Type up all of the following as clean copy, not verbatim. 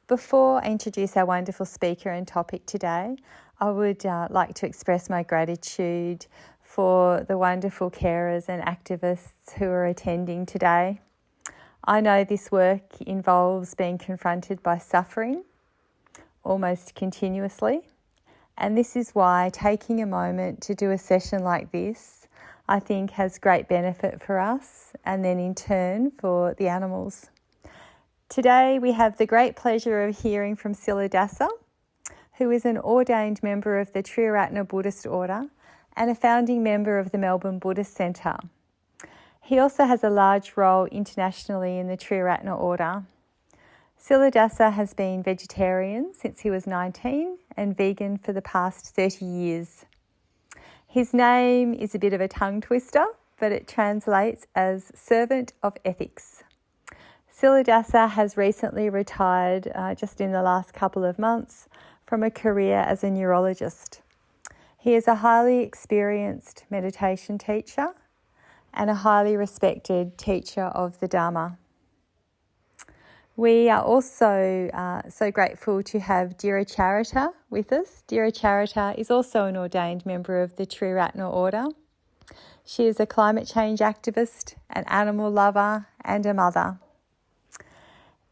Before I introduce our wonderful speaker and topic today, I would like to express my gratitude for the wonderful carers and activists who are attending today. I know this work involves being confronted by suffering almost continuously, and this is why taking a moment to do a session like this, I think, has great benefit for us and then in turn for the animals. Today we have the great pleasure of hearing from Siladasa, who is an ordained member of the Triratna Buddhist order and a founding member of the Melbourne Buddhist Centre. He also has a large role internationally in the Triratna order. Siladasa has been vegetarian since he was 19 and vegan for the past 30 years. His name is a bit of a tongue twister, but it translates as servant of ethics. Siladasa has recently retired just in the last couple of months from a career as a neurologist. He is a highly experienced meditation teacher and a highly respected teacher of the Dharma. We are also so grateful to have Triratna with us. Triratna is also an ordained member of the Triratna order. She is a climate change activist, an animal lover and a mother.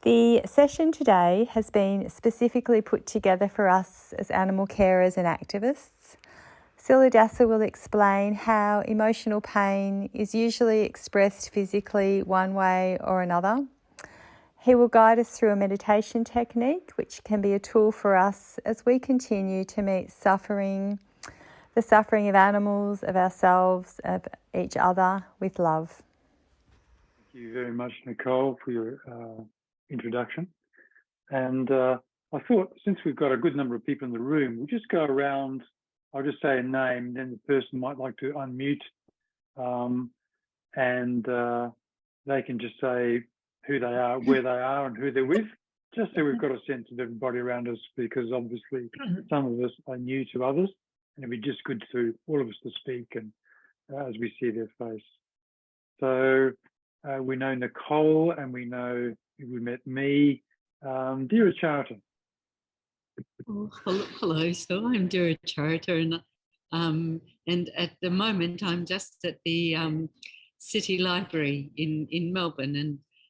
The session today has been specifically put together for us as animal carers and activists. Siladasa will explain how emotional pain is usually expressed physically one way or another. He will guide us through a meditation technique, which can be a tool for us as we continue to meet suffering, the suffering of animals, of ourselves, of each other, with love. Thank you very much, Nicole, for your introduction. And I thought, since we've got a good number of people in the room, we'll just go around. I'll just say a name, then the person might like to unmute, and they can just say who they are, where they are, and who they're with, just so we've got a sense of everybody around us, because obviously some of us are new to others, and it'd be just good for all of us to speak and as we see their face. So we know Nicole, and we met me. Dear Charity. Oh, hello. So I'm Triratna, and at the moment I'm just at the City Library in Melbourne,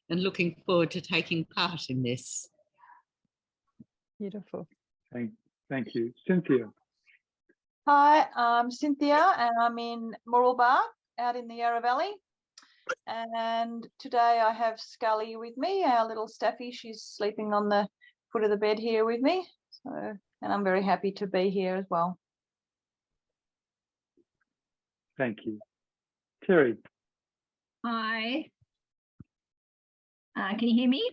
and looking forward to taking part in this. Beautiful. Thank you. Cynthia. Hi, I'm Cynthia, and I'm in Mooroolbar out in the Yarra Valley. And today I have Scully with me, our little Staffy. She's sleeping on the foot of the bed here with me. So, and I'm very happy to be here as well. Thank you. Terry. Hi. Can you hear me?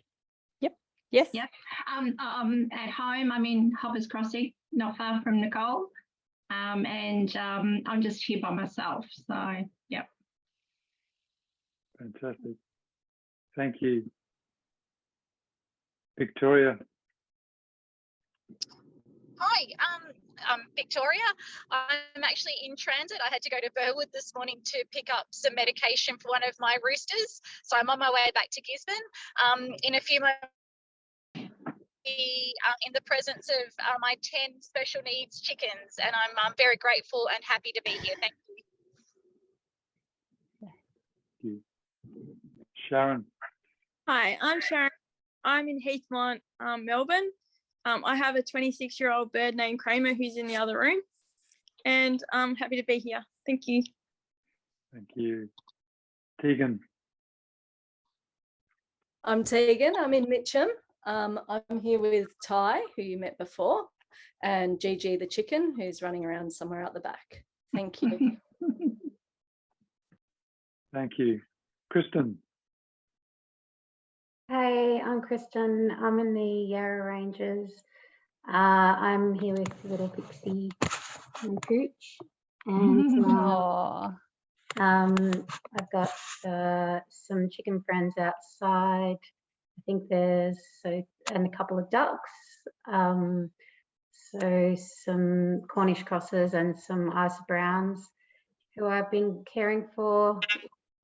Yep. Yes. Yep. At home, I'm in Hoppers Crossing, not far from Nicole. And I'm just here by myself. So, yep. Fantastic. Thank you. Victoria. Hi, I'm Victoria. I'm actually in transit. I had to go to Burwood this morning to pick up some medication for one of my roosters. So I'm on my way back to Gisborne. In a few moments, in the presence of my 10 special needs chickens, and I'm very grateful and happy to be here. Thank you. Thank you. Sharon. Hi, I'm Sharon. I'm in Heathmont, Melbourne. I have a 26-year-old bird named Kramer who's in the other room, and I'm happy to be here. Thank you. Thank you. Tegan. I'm Tegan. I'm in Mitcham. I'm here with Ty, who you met before, and Gigi the chicken, who's running around somewhere out the back. Thank you. Thank you. Kristen. Hey, I'm Kristen. I'm in the Yarra Ranges. I'm here with little Pixie and Cooch. And I've got some chicken friends outside. I think and a couple of ducks. So some Cornish crosses and some ice browns who I've been caring for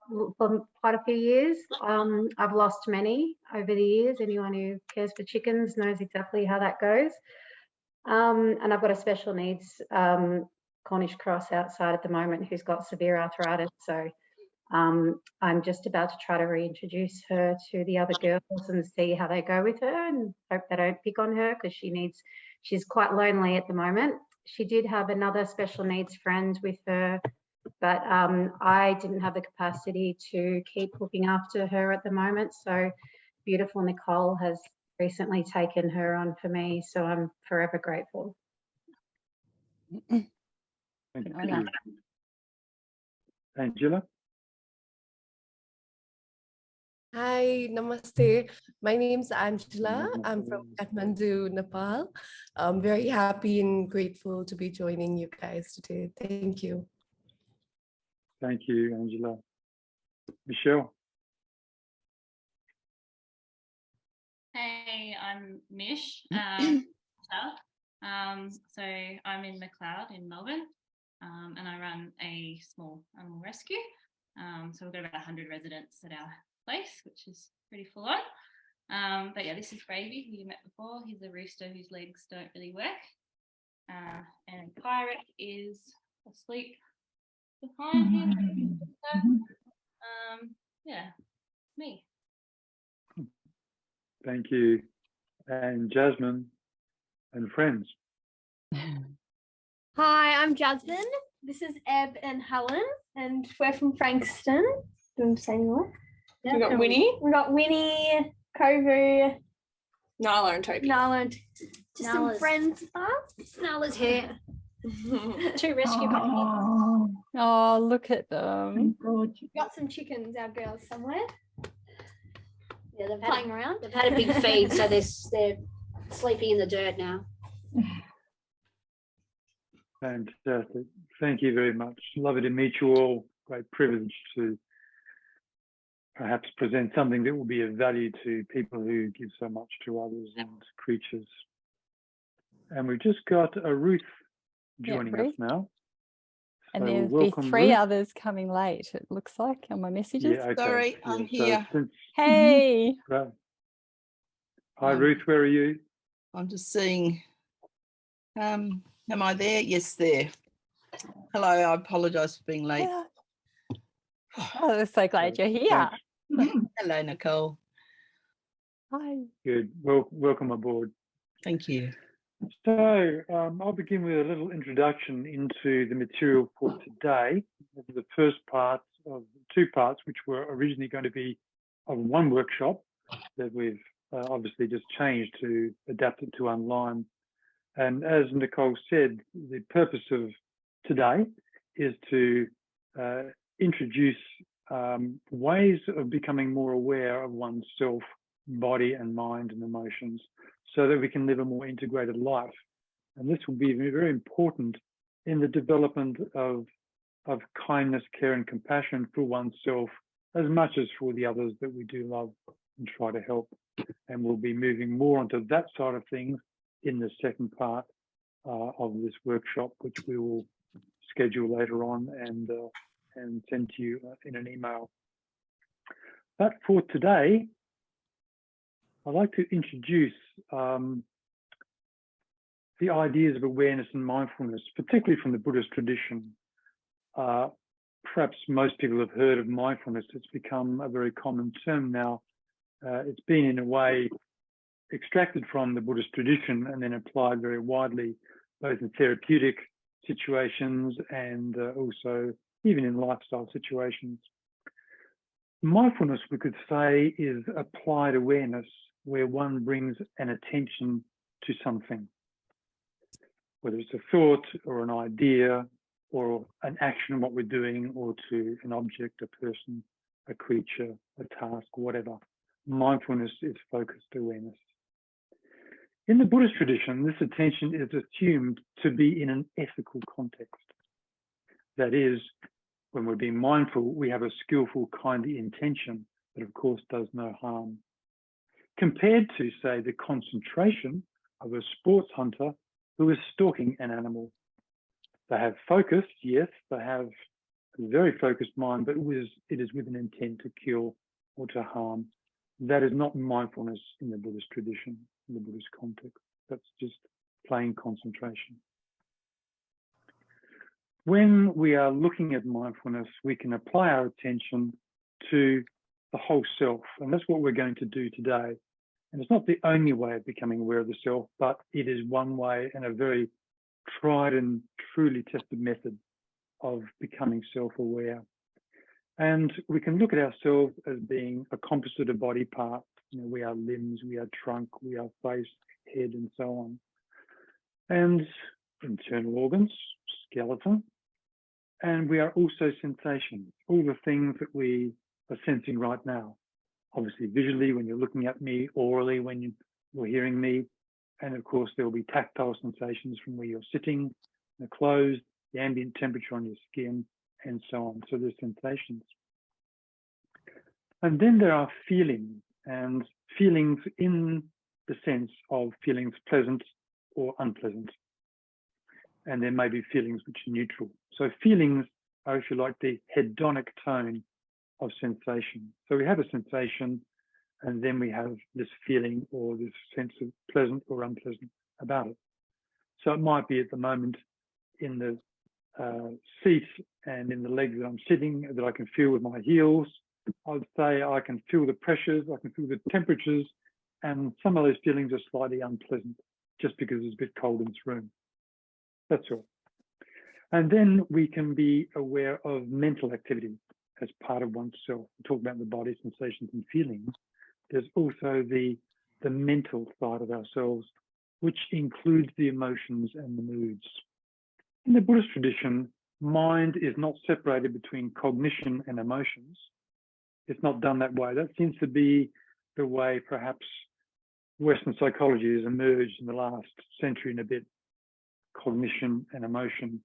for quite a few years. I've lost many over the years. Anyone who cares for chickens knows exactly how that goes. And I've got a special needs Cornish cross outside at the moment who's got severe arthritis. So I'm just about to try to reintroduce her to the other girls and see how they go with her, and hope they don't pick on her because she's quite lonely at the moment. She did have another special needs friend with her, but I didn't have the capacity to keep looking after her at the moment. So beautiful Nicole has recently taken her on for me. So I'm forever grateful. Thank you. Angela? Hi, namaste. My name's Angela. I'm from Kathmandu, Nepal. I'm very happy and grateful to be joining you guys today. Thank you. Thank you, Angela. Michelle? Hey, I'm Mish. So I'm in McLeod in Melbourne, and I run a small animal rescue. So we've got about 100 residents at our place, which is pretty full on. But yeah, this is Gravy, who you met before. He's a rooster whose legs don't really work. And Pirate is asleep behind him. Yeah, me. Thank you. And Jasmine and friends. Hi, I'm Jasmine. This is Eb and Helen, and we're from Frankston. Do you want to say more? Yeah. We got Winnie. We got Winnie, Kovu, Nala and Toby. Just some friends of us. Nala's here. 2 rescue puppies. Oh, look at them. Got some chickens, our girls, somewhere. Yeah, they've playing around. They've had a big feed, so they're sleeping in the dirt now. Fantastic. Thank you very much. Lovely to meet you all. Great privilege to perhaps present something that will be of value to people who give so much to others and creatures. And we've just got Ruth joining us now. And So there'll be 3 Ruth. others coming late, it looks like, on my messages. Yeah, okay. Sorry, I'm here. Hey. Right. Hi, Ruth, where are you? I'm just seeing, am I there? Yes, there. Hello, I apologise for being late. Yeah. Oh, we're so glad you're here. Hello, Nicole. Hi. Good. Well, welcome aboard. Thank you. So I'll begin with a little introduction into the material for today. The first part of 2 parts, which were originally going to be of 1 workshop that we've obviously just changed to adapt it to online. And as Nicole said, the purpose of today is to introduce ways of becoming more aware of oneself, body and mind and emotions, so that we can live a more integrated life. And this will be very important in the development of kindness, care and compassion for oneself, as much as for the others that we do love and try to help. And we'll be moving more onto that side of things in the second part of this workshop, which we will schedule later on and send to you in an email. But for today, I'd like to introduce the ideas of awareness and mindfulness, particularly from the Buddhist tradition. Perhaps most people have heard of mindfulness. It's become a very common term now. It's been, in a way, extracted from the Buddhist tradition and then applied very widely, both in therapeutic situations and also even in lifestyle situations. Mindfulness, we could say, is applied awareness where one brings an attention to something, whether it's a thought or an idea or an action, what we're doing, or to an object, a person, a creature, a task, whatever. Mindfulness is focused awareness. In the Buddhist tradition, this attention is assumed to be in an ethical context. That is, when we're being mindful, we have a skillful, kindly intention that, of course, does no harm. Compared to, say, the concentration of a sports hunter who is stalking an animal. They have focus, yes, they have very focused mind, but it is with an intent to kill or to harm. That is not mindfulness in the Buddhist tradition, in the Buddhist context. That's just plain concentration. When we are looking at mindfulness, we can apply our attention to the whole self, and that's what we're going to do today. And it's not the only way of becoming aware of the self, but it is one way and a very tried and truly tested method of becoming self-aware. And we can look at ourselves as being a composite of body parts. You know, we are limbs, we are trunk, we are face, head, and so on. And internal organs, skeleton. And we are also sensations, all the things that we are sensing right now. Obviously, visually, when you're looking at me, orally, when you're hearing me. And of course, there will be tactile sensations from where you're sitting, the clothes, the ambient temperature on your skin, and so on. So there's sensations. And then there are feelings, and feelings in the sense of feelings pleasant or unpleasant. And there may be feelings which are neutral. So feelings are, if you like, the hedonic tone of sensation. So we have a sensation, and then we have this feeling or this sense of pleasant or unpleasant about it. So it might be at the moment in the seat and in the legs that I'm sitting that I can feel with my heels. I would say I can feel the pressures, I can feel the temperatures, and some of those feelings are slightly unpleasant just because it's a bit cold in this room. That's all. And then we can be aware of mental activity as part of oneself. We talk about the body, sensations, and feelings. There's also the mental side of ourselves, which includes the emotions and the moods. In the Buddhist tradition, mind is not separated between cognition and emotions. It's not done that way. That seems to be the way perhaps Western psychology has emerged in the last century and a bit, cognition and emotion.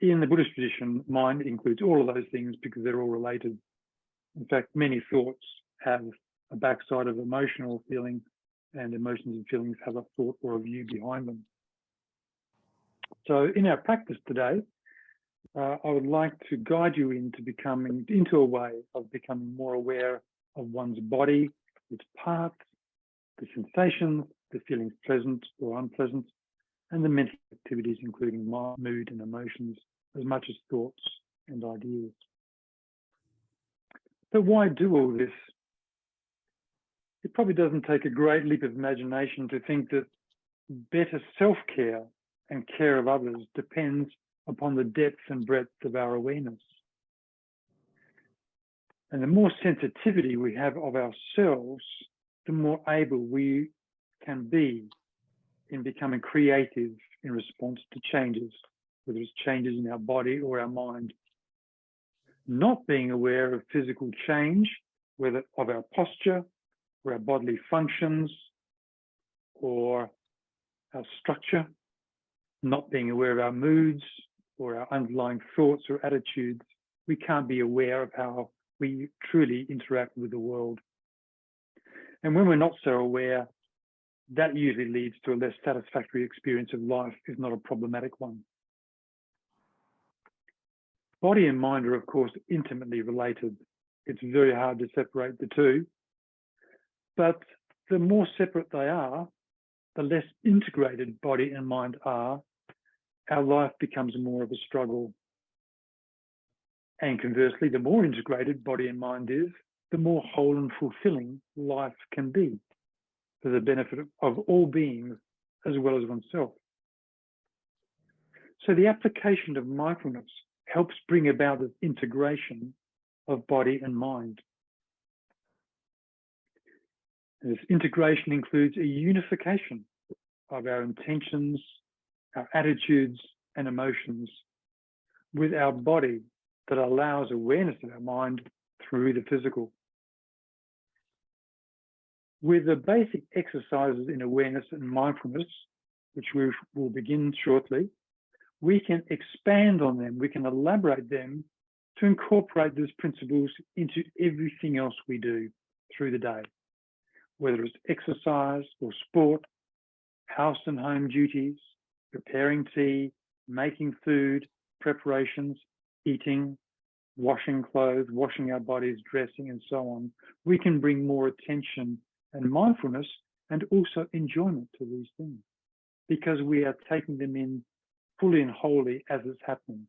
In the Buddhist tradition, mind includes all of those things because they're all related. In fact, many thoughts have a backside of emotional feeling, and emotions and feelings have a thought or a view behind them. So in our practice today, I would like to guide you into a way of becoming more aware of one's body, its parts, the sensations, the feelings pleasant or unpleasant, and the mental activities, including mind, mood, and emotions, as much as thoughts and ideas. So why do all this? It probably doesn't take a great leap of imagination to think that better self-care and care of others depends upon the depth and breadth of our awareness. And the more sensitivity we have of ourselves, the more able we can be in becoming creative in response to changes, whether it's changes in our body or our mind. Not being aware of physical change, whether of our posture or our bodily functions or our structure, not being aware of our moods or our underlying thoughts or attitudes, we can't be aware of how we truly interact with the world. And when we're not so aware, that usually leads to a less satisfactory experience of life, if not a problematic one. Body and mind are, of course, intimately related. It's very hard to separate the two. But the more separate they are, the less integrated body and mind are, our life becomes more of a struggle. And conversely, the more integrated body and mind is, the more whole and fulfilling life can be for the benefit of all beings as well as oneself. So the application of mindfulness helps bring about this integration of body and mind. And this integration includes a unification of our intentions, our attitudes and emotions with our body that allows awareness of our mind through the physical. With the basic exercises in awareness and mindfulness, which we will begin shortly, we can expand on them, we can elaborate them to incorporate these principles into everything else we do through the day, whether it's exercise or sport, house and home duties, preparing tea, making food, preparations, eating, washing clothes, washing our bodies, dressing, and so on, we can bring more attention and mindfulness and also enjoyment to these things because we are taking them in fully and wholly as it's happening.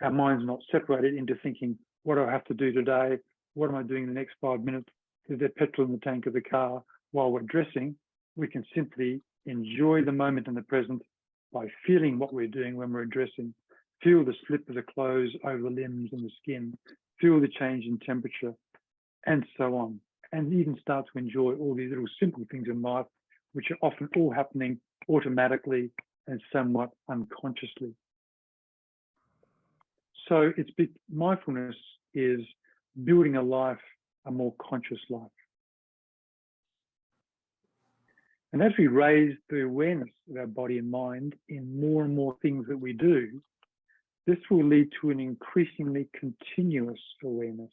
Our mind's not separated into thinking, what do I have to do today? What am I doing in the next 5 minutes? Is there petrol in the tank of the car? While we're dressing, we can simply enjoy the moment in the present by feeling what we're doing when we're dressing. Feel the slip of the clothes over the limbs and the skin. Feel the change in temperature, and so on. And even start to enjoy all these little simple things in life, which are often all happening automatically and somewhat unconsciously. So mindfulness is building a life, a more conscious life. And as we raise the awareness of our body and mind in more and more things that we do, this will lead to an increasingly continuous awareness.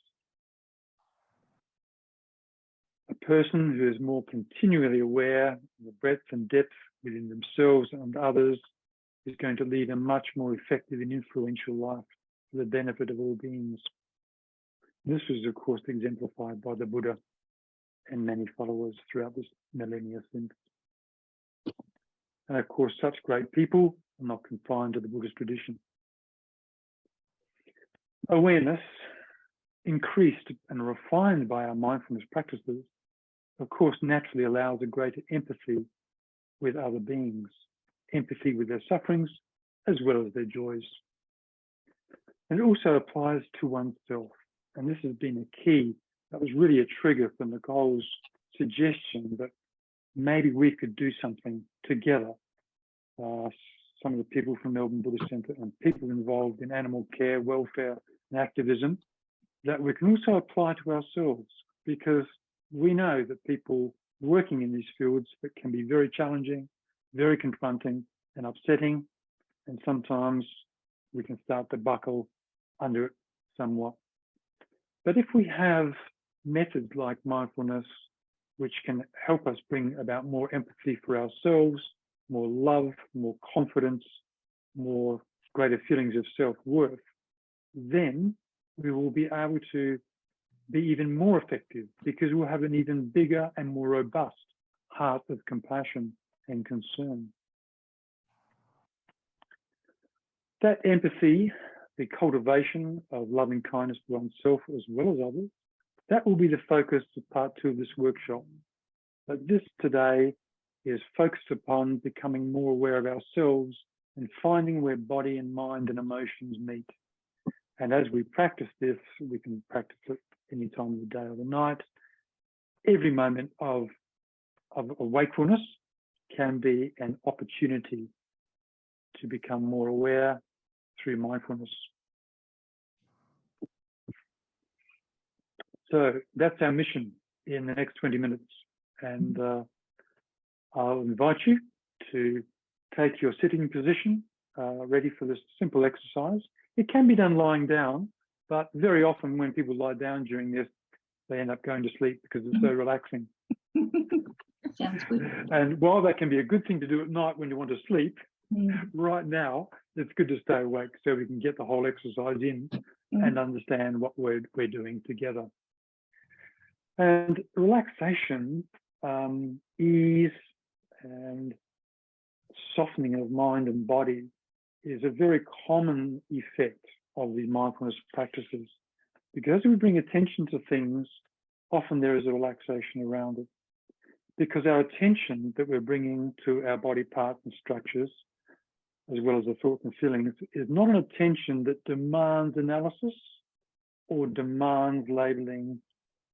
A person who is more continually aware of the breadth and depth within themselves and others is going to lead a much more effective and influential life for the benefit of all beings. This was, of course, exemplified by the Buddha and many followers throughout this millennia since. And of course, such great people are not confined to the Buddhist tradition. Awareness, increased and refined by our mindfulness practices, of course, naturally allows a greater empathy with other beings, empathy with their sufferings as well as their joys. And it also applies to oneself. And this has been a key, that was really a trigger for Nicole's suggestion that maybe we could do something together. Some of the people from Melbourne Buddhist Centre and people involved in animal care, welfare and activism, that we can also apply to ourselves, because we know that people working in these fields that can be very challenging, very confronting and upsetting, and sometimes we can start to buckle under it somewhat. But if we have methods like mindfulness, which can help us bring about more empathy for ourselves, more love, more confidence, more greater feelings of self-worth, then we will be able to be even more effective, because we'll have an even bigger and more robust heart of compassion and concern. That empathy, the cultivation of loving kindness to oneself as well as others, that will be the focus of part 2 of this workshop. But this today is focused upon becoming more aware of ourselves and finding where body and mind and emotions meet. And as we practice this, we can practice it any time of the day or the night. Every moment of wakefulness can be an opportunity to become more aware through mindfulness. So that's our mission in the next 20 minutes. And I'll invite you to take your sitting position, ready for this simple exercise. It can be done lying down, but very often when people lie down during this, they end up going to sleep because it's so relaxing. Sounds good. And while that can be a good thing to do at night when you want to sleep, right now, it's good to stay awake so we can get the whole exercise in and understand what we're doing together. And relaxation, ease and softening of mind and body is a very common effect of these mindfulness practices. Because we bring attention to things, often there is a relaxation around it. Because our attention that we're bringing to our body parts and structures, as well as the thoughts and feelings, is not an attention that demands analysis or demands labeling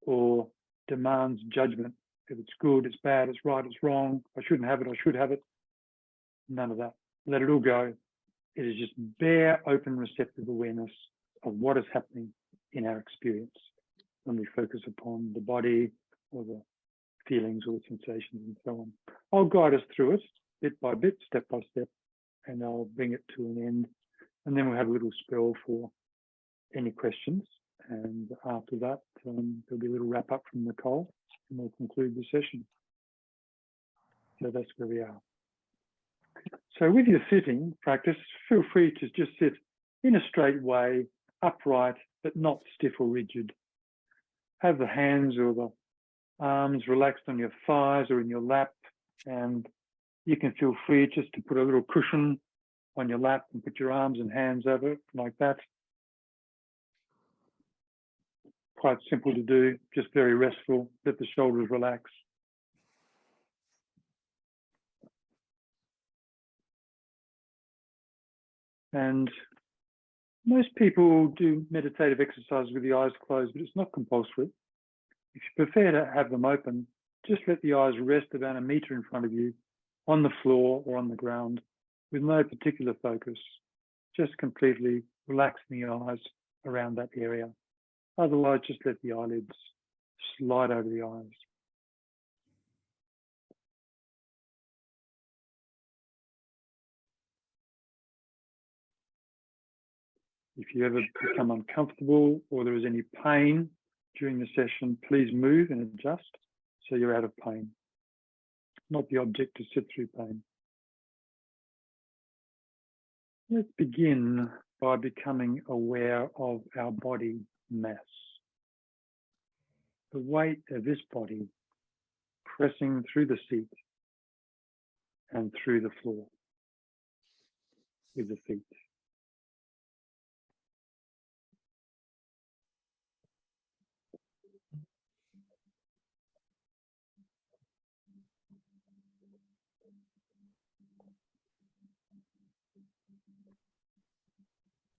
or demands judgment. If it's good, it's bad, it's right, it's wrong, I shouldn't have it, I should have it. None of that. Let it all go. It is just bare, open, receptive awareness of what is happening in our experience when we focus upon the body or the feelings or the sensations and so on. I'll guide us through it bit by bit, step by step, and I'll bring it to an end. And then we'll have a little spell for any questions. And after that, there'll be a little wrap up from Nicole, and we'll conclude the session. So that's where we are. So with your sitting practice, feel free to just sit in a straight way, upright, but not stiff or rigid. Have the hands or the arms relaxed on your thighs or in your lap, and you can feel free just to put a little cushion on your lap and put your arms and hands over it like that. Quite simple to do, just very restful. Let the shoulders relax. And most people do meditative exercises with the eyes closed, but it's not compulsory. If you prefer to have them open, just let the eyes rest about 1 metre in front of you on the floor or on the ground with no particular focus, just completely relaxing the eyes around that area. Otherwise, just let the eyelids slide over the eyes. If you ever become uncomfortable or there is any pain during the session, please move and adjust so you're out of pain. Not the object to sit through pain. Let's begin by becoming aware of our body mass. The weight of this body pressing through the seat and through the floor with the feet.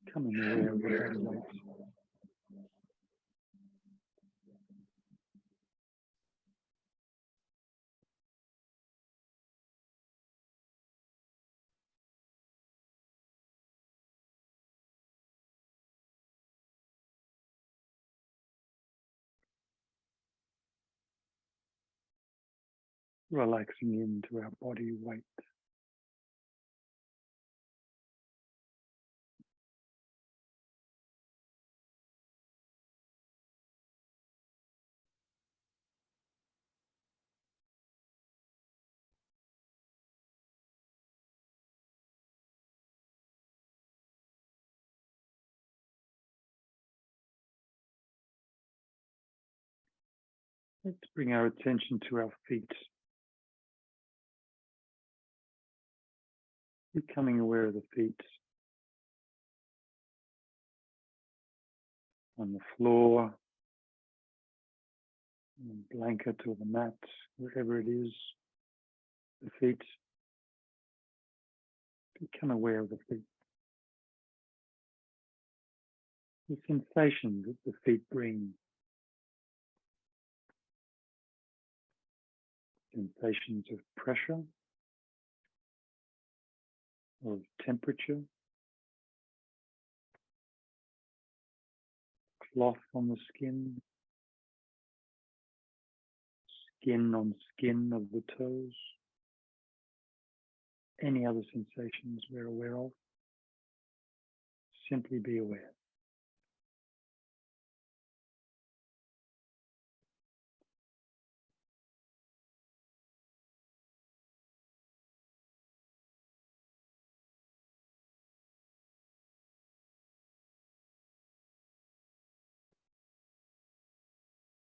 Becoming aware of the body weight. Relaxing into our body weight. Let's bring our attention to our feet. Becoming aware of the feet on the floor, on the blanket or the mat, wherever it is, the feet. Become aware of the feet. The sensation that the feet bring. Sensations of pressure, of temperature, cloth on the skin, skin on skin of the toes, any other sensations we're aware of. Simply be aware.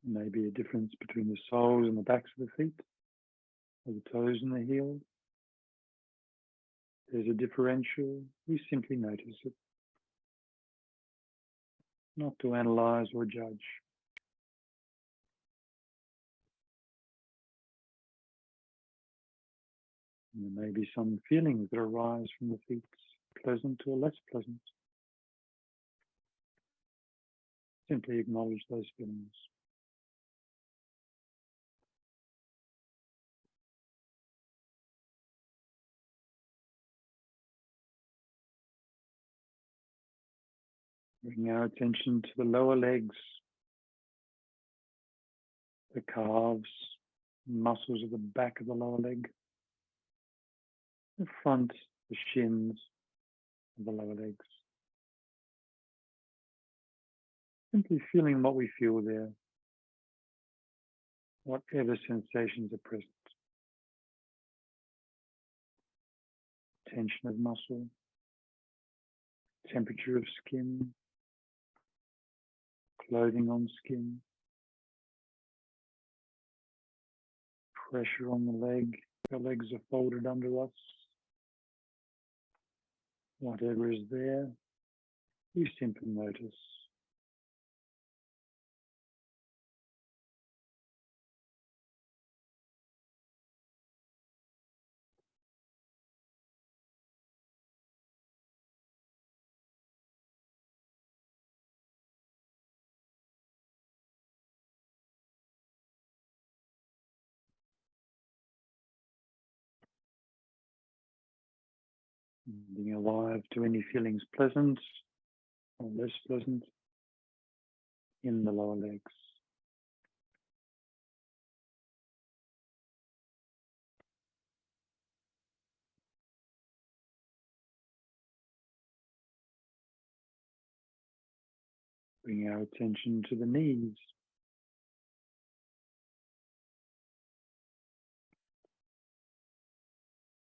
Maybe a difference between the soles and the backs of the feet, or the toes and the heels. There's a differential. We simply notice it. Not to analyze or judge. And there may be some feelings that arise from the feet, pleasant or less pleasant. Simply acknowledge those feelings. Bring our attention to the lower legs, the calves, muscles of the back of the lower leg, the front, the shins of the lower legs. Simply feeling what we feel there, whatever sensations are present. Tension of muscle, temperature of skin, clothing on skin, pressure on the leg. The legs are folded under us. Whatever is there, you simply notice. Being alive to any feelings pleasant or less pleasant in the lower legs. Bring our attention to the knees.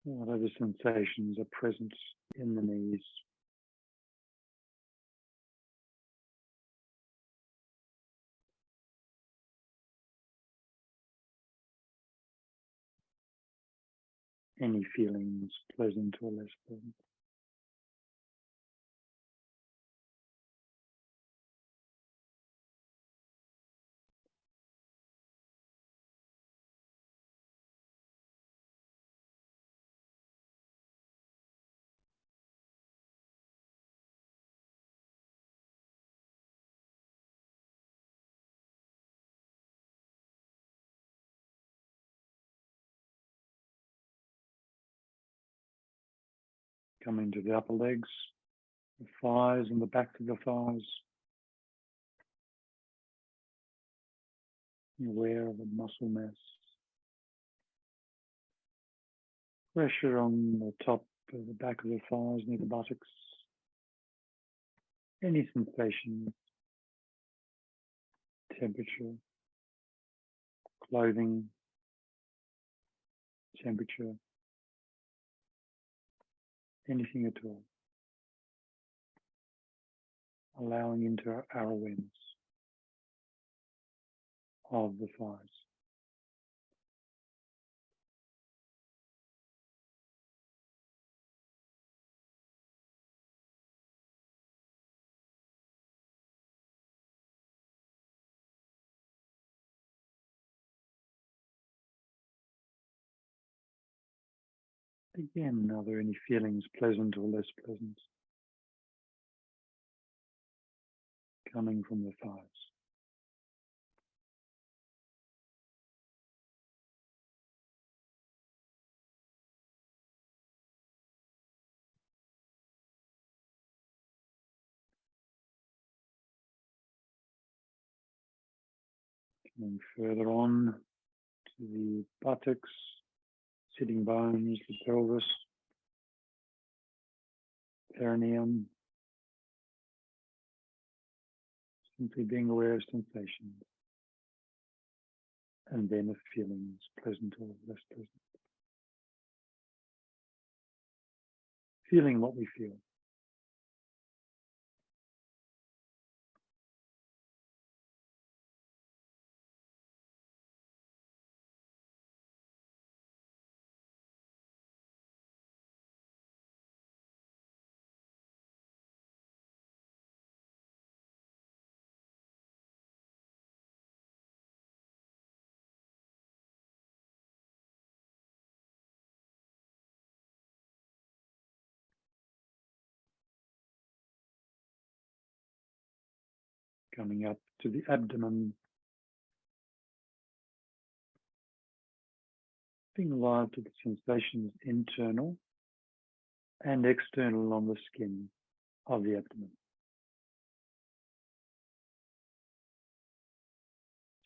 Whatever sensations are present in the knees. Any feelings, pleasant or less pleasant. Coming to the upper legs, the thighs and the back of the thighs. Aware of the muscle mass. Pressure on the top of the back of the thighs near the buttocks. Any sensation, temperature, clothing, temperature, anything at all. Allowing into our awareness of the thighs. Again, are there any feelings pleasant or less pleasant coming from the thighs? Coming further on to the buttocks, sitting bones, the pelvis, perineum. Simply being aware of sensations. And then of feelings, pleasant or less pleasant. Feeling what we feel. Coming up to the abdomen. Being alive to the sensations internal and external on the skin of the abdomen.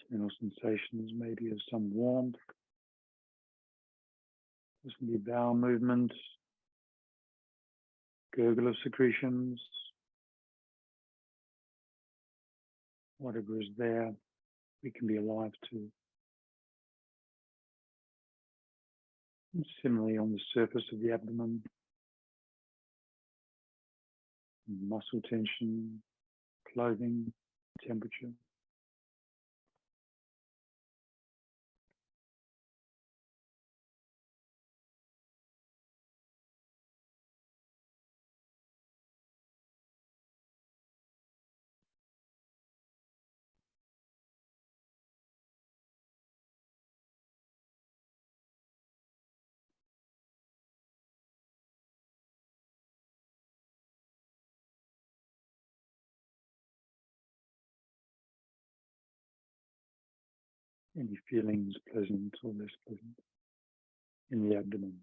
External sensations maybe of some warmth. Possibly bowel movement. Gurgle of secretions. Whatever is there, we can be alive to. And similarly on the surface of the abdomen, muscle tension, clothing, temperature. Any feelings, pleasant or less pleasant, in the abdomen.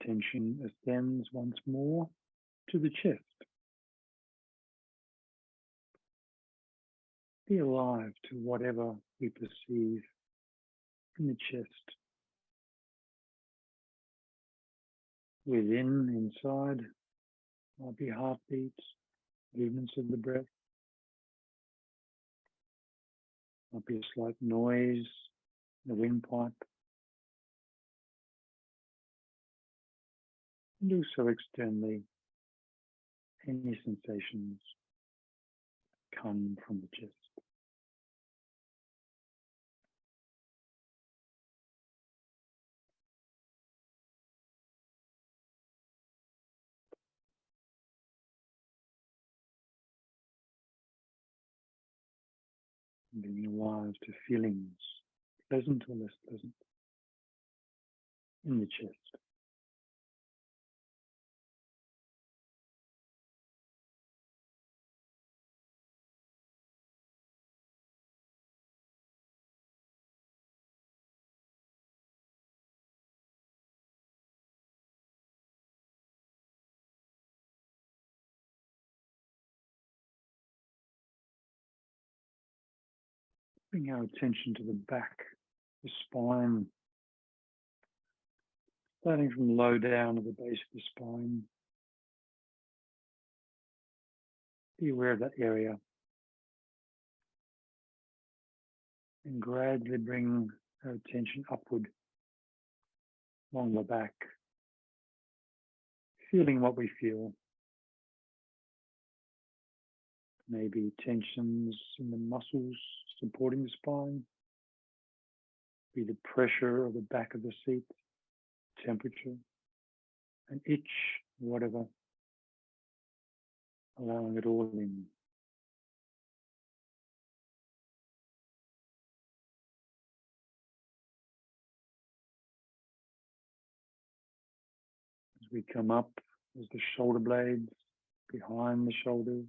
Tension ascends once more to the chest. Be alive to whatever we perceive in the chest. Within, inside, might be heartbeats, movements of the breath. Might be a slight noise in the windpipe. And also externally, any sensations come from the chest. Being alive to feelings, pleasant or less pleasant, in the chest. Bring our attention to the back, the spine, starting from low down at the base of the spine. Be aware of that area and gradually bring our attention upward along the back, feeling what we feel. Maybe tensions in the muscles supporting the spine, be the pressure of the back of the seat, temperature, an itch, whatever, allowing it all in. As we come up, there's the shoulder blades behind the shoulders.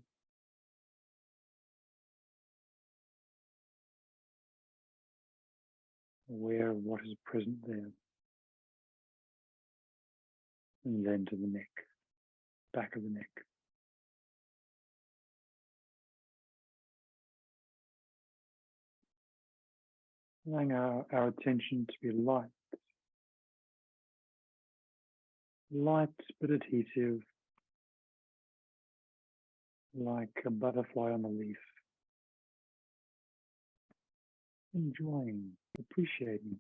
Aware of what is present there. And then to the neck, back of the neck. Allowing our attention to be light. Light but adhesive, like a butterfly on a leaf. Enjoying, appreciating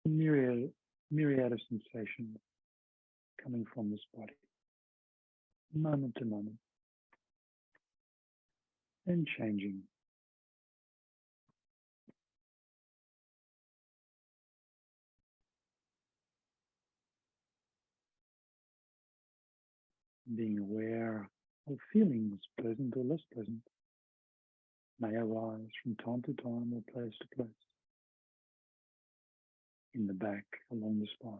the myriad of sensations coming from this body, moment to moment, and changing. Being aware of feelings, pleasant or less pleasant, may arise from time to time or place to place, in the back, along the spine.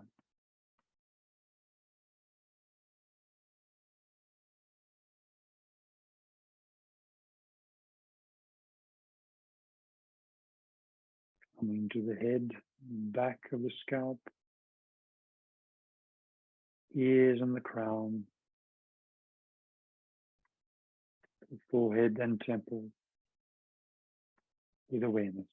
Coming to the head, back of the scalp, ears and the crown, the forehead and temples, with awareness.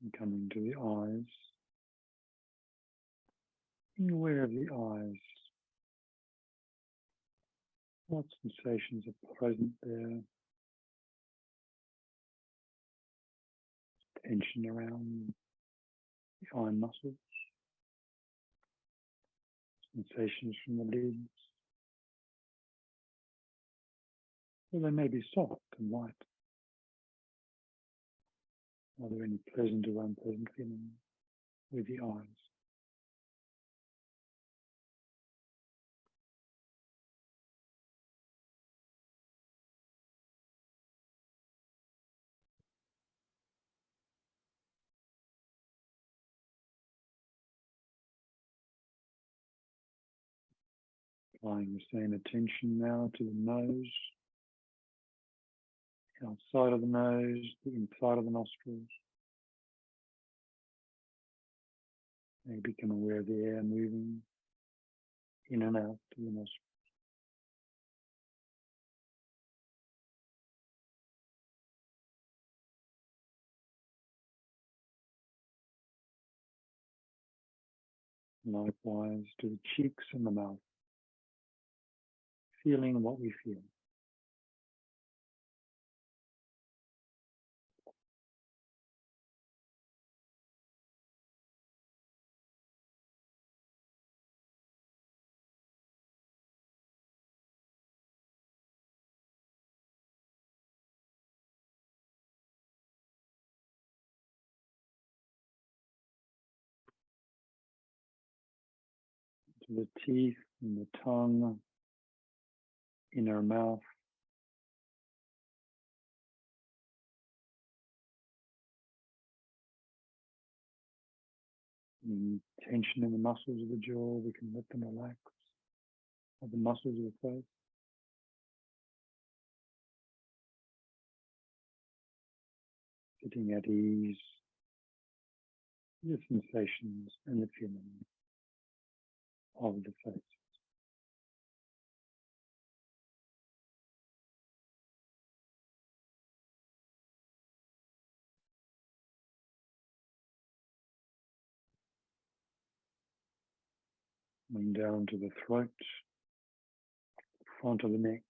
And coming to the eyes. Being aware of the eyes. What sensations are present there? Tension around the eye muscles. Sensations from the lids. Well, they may be soft and light. Are there any pleasant or unpleasant feelings with the eyes? Applying the same attention now to the nose, the outside of the nose, the inside of the nostrils. And become aware of the air moving in and out to the nostrils. Likewise to the cheeks and the mouth, feeling what we feel. To the teeth and the tongue, inner mouth. Any tension in the muscles of the jaw, we can let them relax. Or the muscles of the face. Sitting at ease, the sensations and the feeling of the face. Coming down to the throat, front of the neck.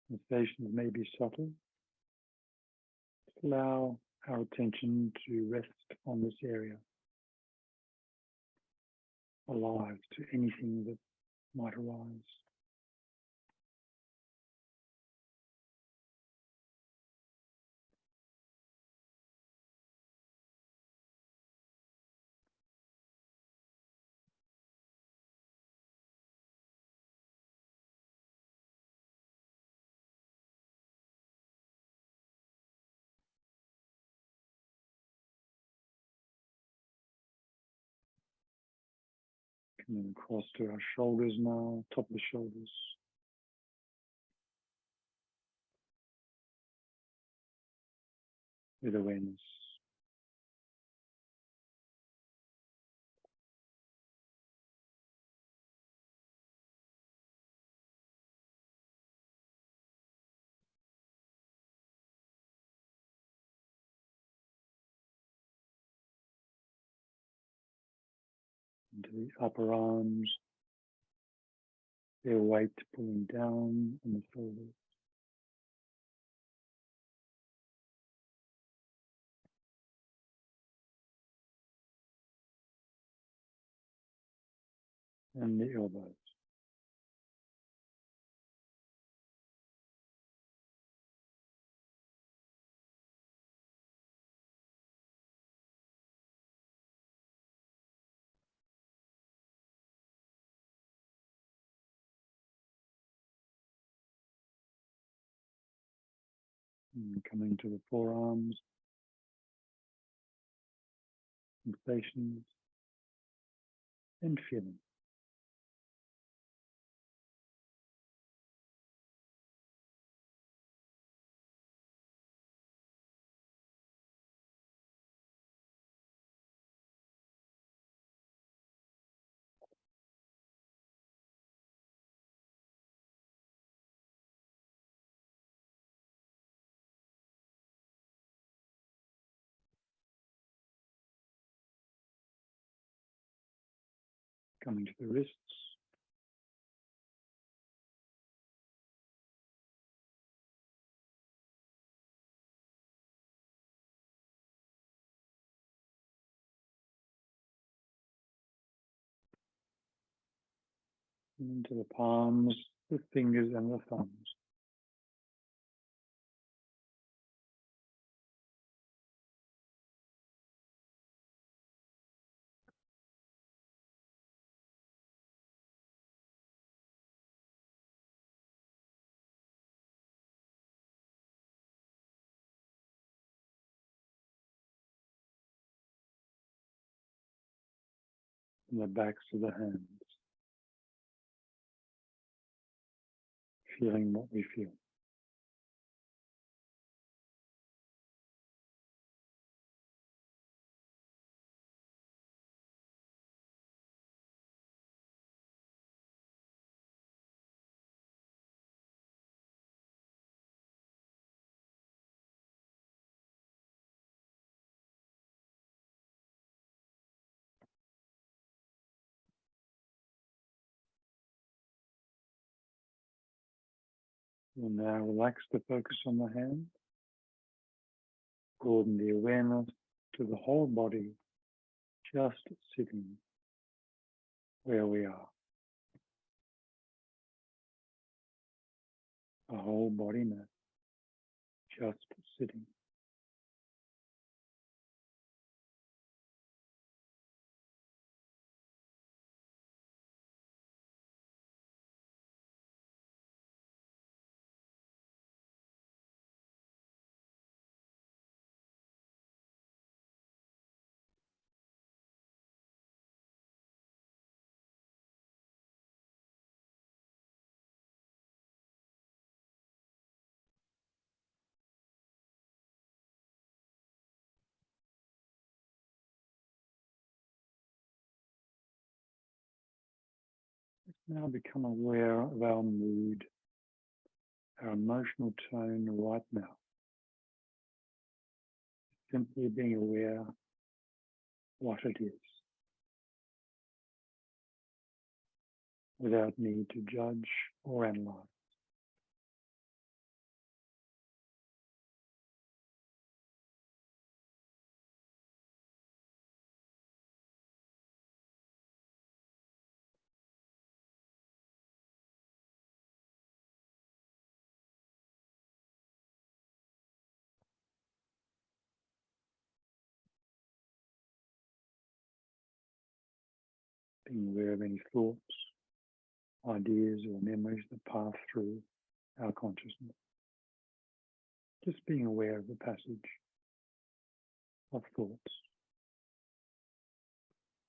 Sensations may be subtle. Allow our attention to rest on this area, alive to anything that might arise. Coming across to our shoulders now, top of the shoulders. With awareness. Into the upper arms, their weight pulling down on the shoulders. And the elbows. And coming to the forearms, sensations and feeling. coming to the wrists. Into the palms, the fingers and the thumbs. And the backs of the hands. Feeling what we feel. We'll now relax the focus on the hand. Broaden the awareness to the whole body, just sitting where we are. The whole body now, just sitting. Now become aware of our mood, our emotional tone right now. Simply being aware what it is, without need to judge or analyze. Being aware of any thoughts, ideas or memories that pass through our consciousness. Just being aware of the passage of thoughts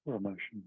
or emotions.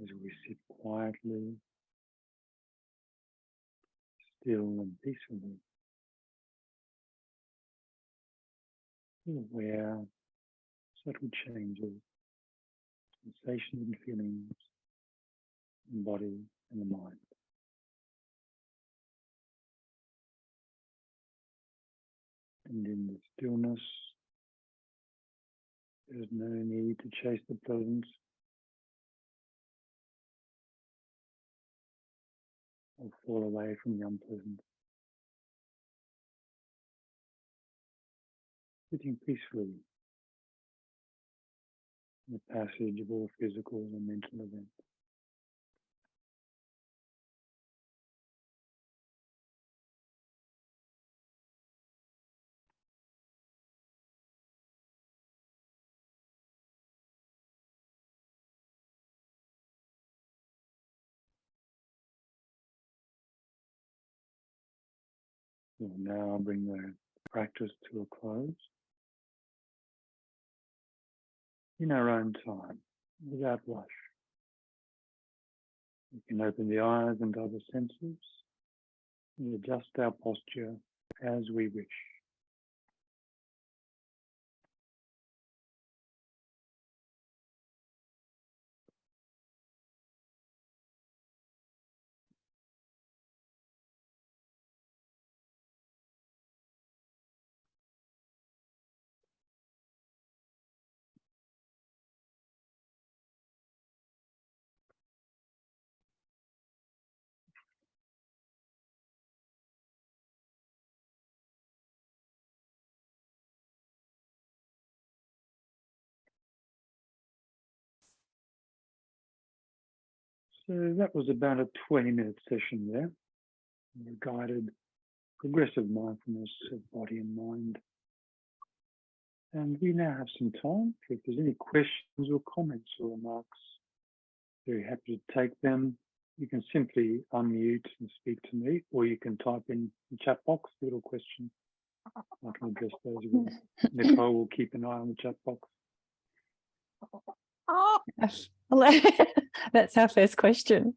As we sit quietly, still and peacefully, be aware of subtle changes, sensations and feelings in the body and the mind. And in the stillness, there is no need to chase the pleasant or fall away from the unpleasant. Sitting peacefully in the passage of all physical and mental events. So now I'll bring the practice to a close in our own time, without rush. We can open the eyes and other senses and adjust our posture as we wish. So that was about a 20-minute session there. A guided, progressive mindfulness of body and mind. And we now have some time. If there's any questions or comments or remarks, very happy to take them. You can simply unmute and speak to me, or you can type in the chat box the little question. I can address those as well. Nicole will keep an eye on the chat box. Hello. That's our first question.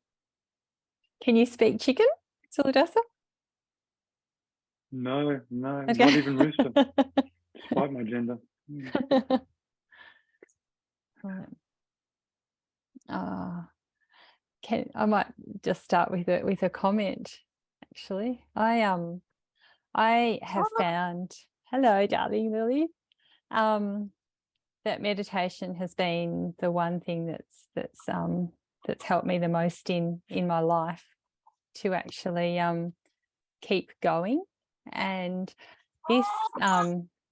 Can you speak chicken, Siladasa? No, okay. Not even rooster, despite my gender. I might just start with a comment. Actually, I have found. Hello, darling Lily. That meditation has been the one thing that's helped me the most in my life to actually keep going. And this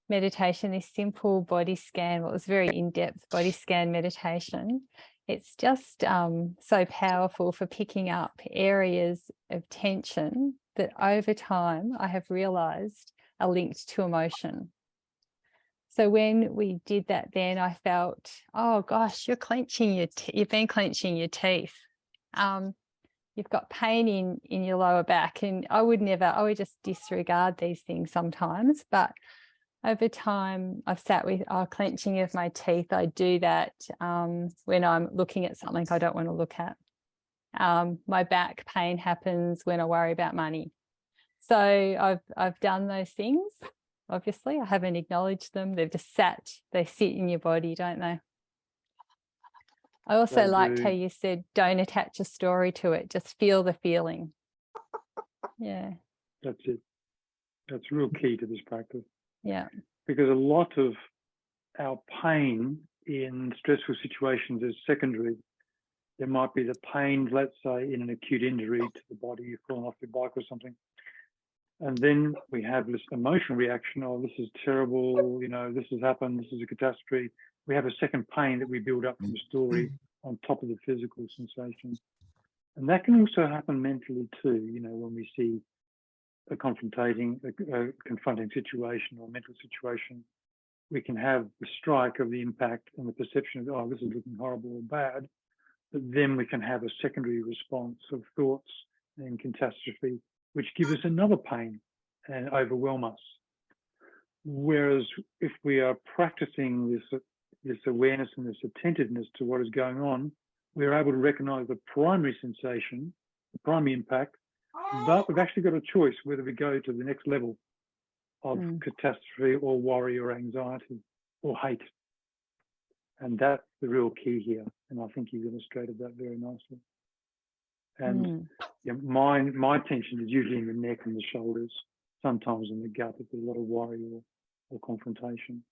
meditation, this simple body scan, well, it was very in-depth body scan meditation. It's just so powerful for picking up areas of tension that over time I have realized are linked to emotion. So when we did that, then I felt, oh gosh, you've been clenching your teeth. You've got pain in your lower back, and I would just disregard these things sometimes. But over time, I've sat with clenching of my teeth. I do that when I'm looking at something I don't want to look at. My back pain happens when I worry about money. So I've done those things. Obviously, I haven't acknowledged them. They've just they sit in your body, don't they? I also liked how you said, don't attach a story to it. Just feel the feeling. Yeah. That's it. That's real key to this practice. Yeah. Because a lot of our pain in stressful situations is secondary. There might be the pain, let's say, in an acute injury to the body, you've fallen off your bike or something. And then we have this emotional reaction, oh, this is terrible, this has happened, this is a catastrophe. We have a second pain that we build up from the story on top of the physical sensation. And that can also happen mentally too, when we see a confronting situation or mental situation, we can have the strike of the impact and the perception of, oh, this is looking horrible or bad. But then we can have a secondary response of thoughts and catastrophe, which give us another pain and overwhelm us. Whereas if we are practicing this awareness and this attentiveness to what is going on, we're able to recognize the primary sensation, the primary impact, but we've actually got a choice whether we go to the next level of catastrophe or worry or anxiety or hate. And that's the real key here. And I think you've illustrated that very nicely. And my tension is usually in the neck and the shoulders, sometimes in the gut if there's a lot of worry or confrontation.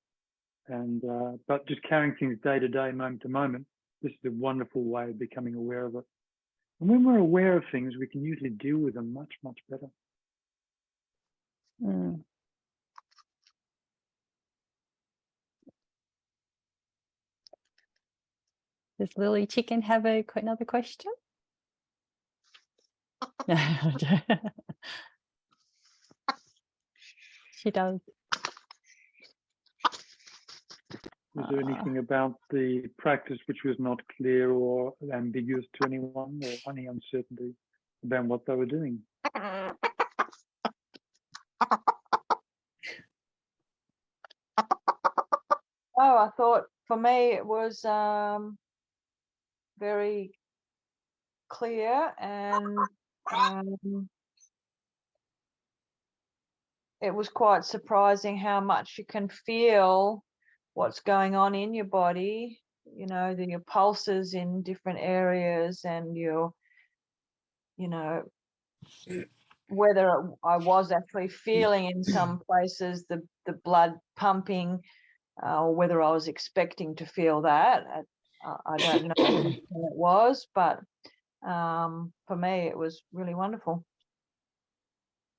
And but just carrying things day to day, moment to moment, this is a wonderful way of becoming aware of it. And when we're aware of things, we can usually deal with them much, much better. Does Lily Chicken have another question? She does. Was there anything about the practice which was not clear or ambiguous to anyone, or any uncertainty about what they were doing? I thought for me it was very clear, and it was quite surprising how much you can feel what's going on in your body, you know, your pulses in different areas, and your, you know, whether I was actually feeling in some places the blood pumping, or whether I was expecting to feel that. I don't know which one it was, but for me it was really wonderful.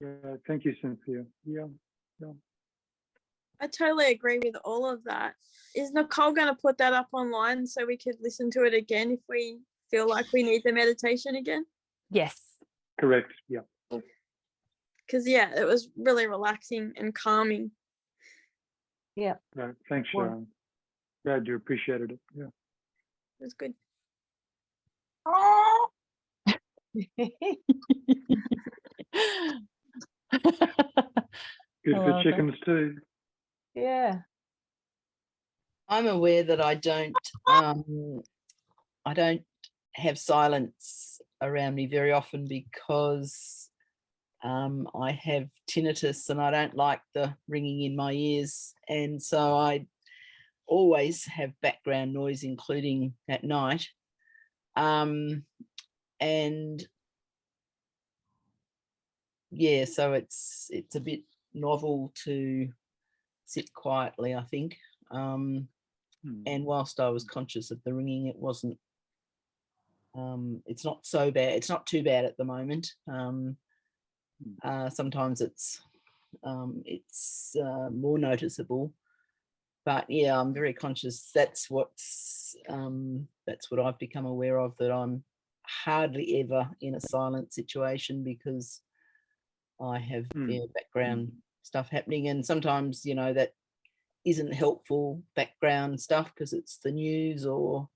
Yeah, thank you, Cynthia. Yeah. I totally agree with all of that. Is Nicole going to put that up online so we could listen to it again if we feel like we need the meditation again? Yes. Correct. Yeah. Because, yeah, it was really relaxing and calming. Yeah. Right. Thanks, Sharon. Glad you appreciated it. Yeah. It was good. Good for chickens too. Yeah. I'm aware that I don't have silence around me very often because I have tinnitus and I don't like the ringing in my ears, and so I always have background noise, including at night. And yeah, so it's a bit novel to sit quietly, I think. And whilst I was conscious of the ringing, it wasn't, it's not so bad. It's not too bad at the moment. Sometimes it's more noticeable, but yeah, I'm very conscious. That's what I've become aware of, that I'm hardly ever in a silent situation because I have background stuff happening, and sometimes, you know, that isn't helpful background stuff because it's the news or,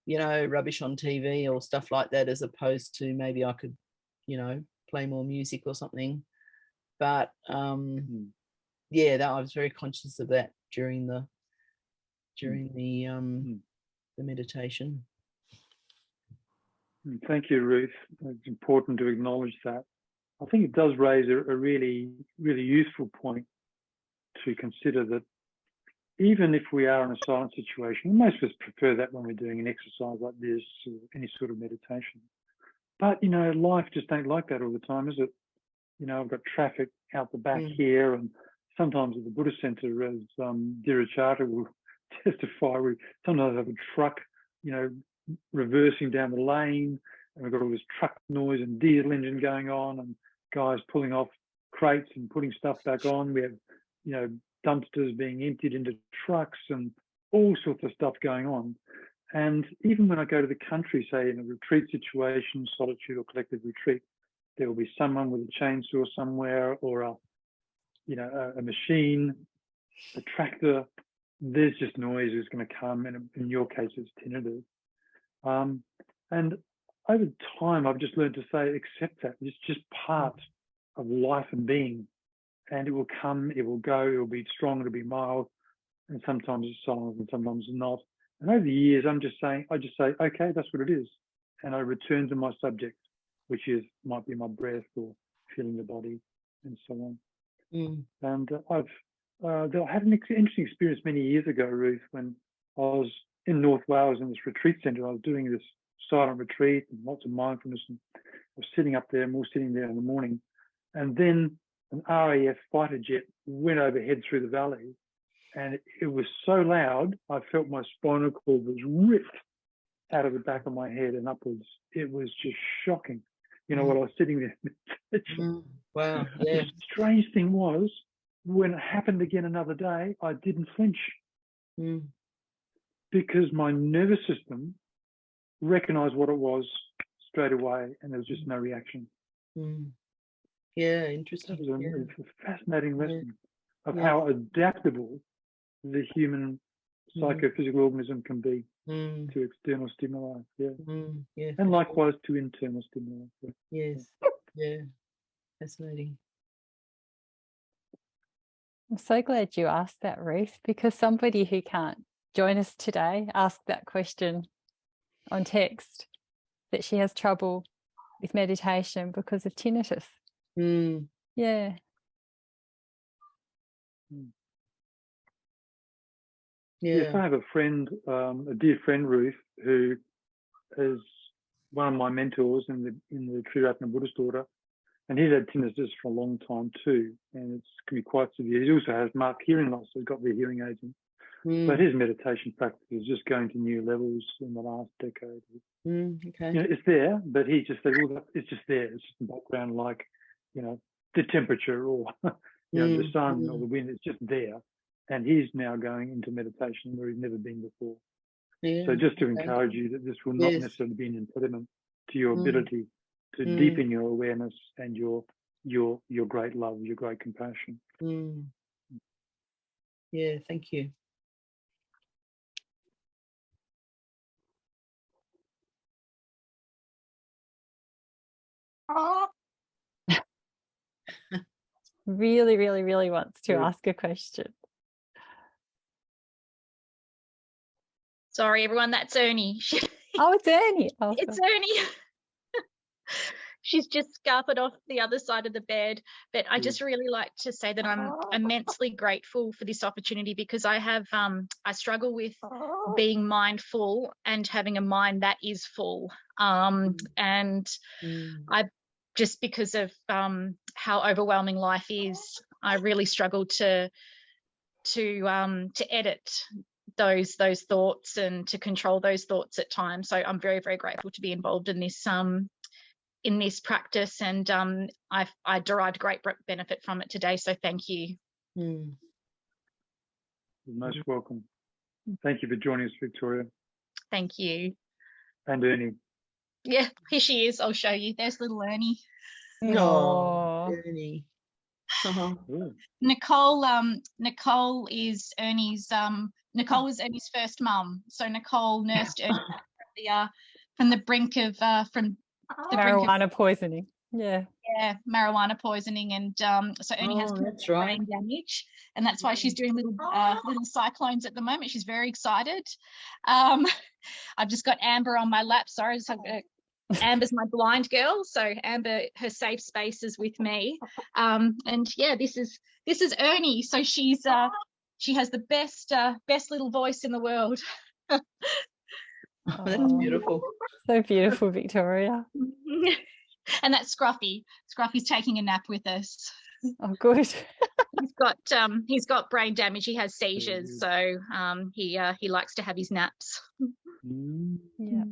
you know, rubbish on TV or stuff like that, as opposed to maybe I could, you know, play more music or something. But yeah, I was very conscious of that during the meditation. Thank you, Ruth. It's important to acknowledge that. I think it does raise a really, really useful point to consider, that even if we are in a silent situation, most of us prefer that when we're doing an exercise like this or any sort of meditation. But, you know, life just ain't like that all the time, is it? You know, I've got traffic out the back here, and sometimes at the Buddhist Centre, as Triratna will testify, we sometimes have a truck, you know, reversing down the lane, and we've got all this truck noise and diesel engine going on, and guys pulling off crates and putting stuff back on. We have, you know, dumpsters being emptied into trucks and all sorts of stuff going on. And even when I go to the country, say in a retreat situation, solitude or collective retreat, there will be someone with a chainsaw somewhere, or a machine, a tractor. There's just noise is going to come, and in your case, it's tinnitus. And over time, I've just learned to say, accept that. It's just part of life and being, and it will come, it will go, it will be strong, it'll be mild, and sometimes it's silent and sometimes it's not. And over the years, I just say, okay, that's what it is, and I return to my subject, which might be my breath or feeling the body, and so on. And I had an interesting experience many years ago, Ruth, when I was in North Wales in this retreat centre. I was doing this silent retreat and lots of mindfulness, and I was sitting up there, and we were sitting there in the morning, and then an RAF fighter jet went overhead through the valley, and it was so loud, I felt my spinal cord was ripped out of the back of my head and upwards. It was just shocking, you know, while I was sitting there. Wow, yeah. The strange thing was, when it happened again another day, I didn't flinch because my nervous system recognized what it was straight away, and there was just no reaction. Yeah, interesting. It was a fascinating lesson of how adaptable the human psychophysical organism can be to external stimuli. Yeah, and likewise to internal stimuli. Yes, yeah, fascinating. I'm so glad you asked that, Ruth, because somebody who can't join us today asked that question on text, that she has trouble with meditation because of tinnitus. Yeah. Yes, I have a friend, a dear friend, Ruth, who is one of my mentors in the Triratna Buddhist order, and he's had tinnitus for a long time too, and it can be quite severe. He also has marked hearing loss, so he's got the hearing agent. But his meditation practice is just going to new levels in the last decade. Okay. You know, it's there, but he just said, well, it's just there. It's just in the background, like, you know, the temperature or the sun or the wind. It's just there. And he's now going into meditation where he's never been before. So just to encourage you that this will not necessarily be an impediment to your ability to deepen your awareness and your great love, your great compassion. Yeah, thank you. Really, really, really wants to ask a question. Sorry, everyone, that's Ernie. Oh, it's Ernie. Awesome. It's Ernie. She's just scarpered off the other side of the bed. But I just really like to say that I'm immensely grateful for this opportunity, because I have I struggle with being mindful and having a mind that is full. And I just, because of how overwhelming life is, I really struggle to edit those thoughts and to control those thoughts at times. So I'm very, very grateful to be involved in this practice, and I derived great benefit from it today. So thank you. You're most welcome. Thank you for joining us, Victoria. Thank you. And Ernie. Yeah, here she is. I'll show you. There's little Ernie. Oh, Ernie. Nicole is Ernie's Nicole was Ernie's first mum. So Nicole nursed Ernie from the brink of marijuana poisoning. Yeah, marijuana poisoning, and so Ernie has brain damage, and that's why she's doing little cyclones at the moment. She's very excited. I've just got Amber on my lap. Sorry, Amber's my blind girl, so Amber, her safe space is with me. And yeah, this is Ernie. So she has the best little voice in the world. Oh, that's beautiful. So beautiful, Victoria. And that's Scruffy. Scruffy's taking a nap with us. Oh, good. He's got brain damage. He has seizures, so he likes to have his naps. Yeah.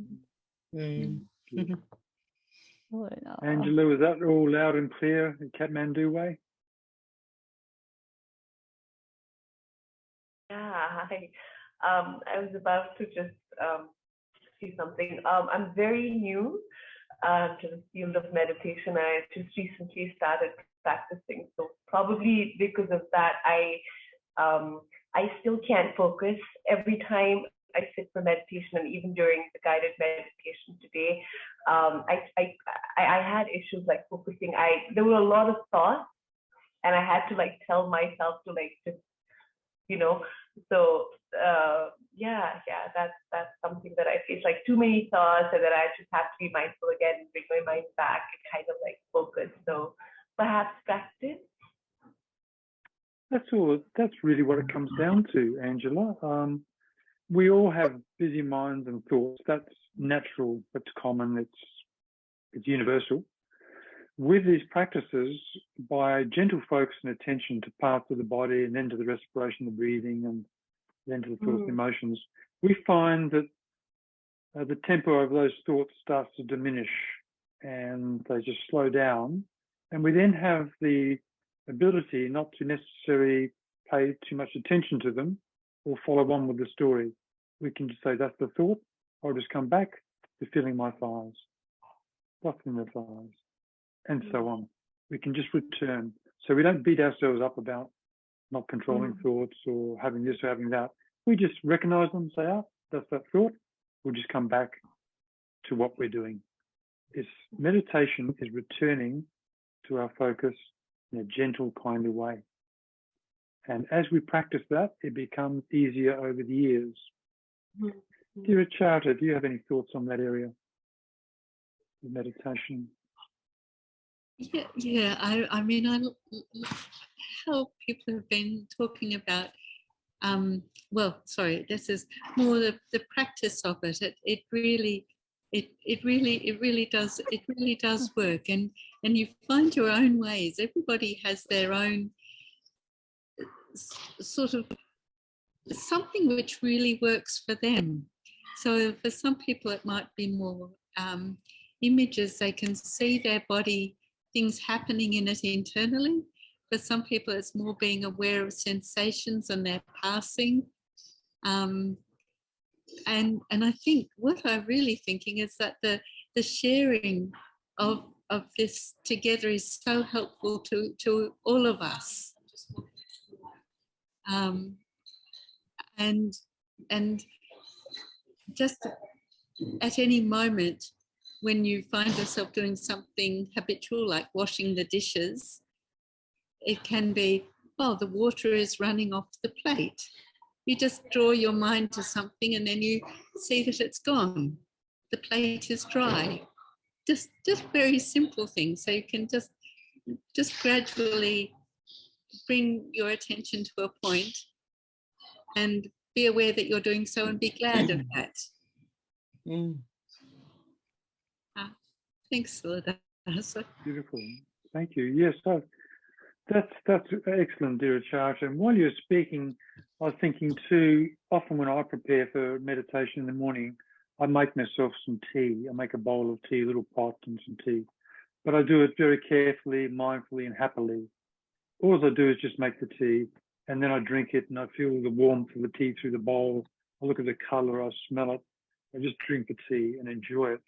Angela, was that all loud and clear in Kathmandu way? Yeah, hi. I was about to just say something. I'm very new to the field of meditation. I just recently started practicing, so probably because of that, I still can't focus every time I sit for meditation, and even during the guided meditation today, I had issues like focusing. There were a lot of thoughts, and I had to like tell myself to like just, so that's something that I face, like too many thoughts, and then I just have to be mindful again and bring my mind back and kind of like focus. So perhaps practice. That's all. That's really what it comes down to, Angela. We all have busy minds and thoughts. That's natural. It's common. It's universal. With these practices, by gentle focus and attention to parts of the body, and then to the respiration, the breathing, and then to the thoughts and emotions, we find that the tempo of those thoughts starts to diminish, and they just slow down. And we then have the ability not to necessarily pay too much attention to them or follow on with the story. We can just say, that's the thought. I'll just come back to feeling my thighs, blocking the thighs, and so on. We can just return. So we don't beat ourselves up about not controlling thoughts or having this or having that. We just recognize them, say, that's that thought. We'll just come back to what we're doing. Meditation is returning to our focus in a gentle kind of way. And as we practice that, it becomes easier over the years. Triratna, do you have any thoughts on that area of meditation? Yeah. I mean, I love how people have been talking about. This is more the practice of it. It really does work, and you find your own ways. Everybody has their own sort of something which really works for them. So for some people it might be more images. They can see their body, things happening in it internally. For some people it's more being aware of sensations and their passing. And I think what I'm really thinking is that the sharing of this together is so helpful to all of us. And just at any moment when you find yourself doing something habitual like washing the dishes, it can be, oh, the water is running off the plate. You just draw your mind to something and then you see that it's gone. The plate is dry. Just very simple things. So you can just gradually bring your attention to a point and be aware that you're doing so and be glad of that. Thanks, Siladasa. Beautiful. Thank you. Yes, that's excellent, Triratna. And while you're speaking, I was thinking too, often when I prepare for meditation in the morning, I make myself some tea. I make a bowl of tea, a little pot and some tea. But I do it very carefully, mindfully and happily. All I do is just make the tea and then I drink it and I feel the warmth of the tea through the bowl. I look at the colour, I smell it. I just drink the tea and enjoy it.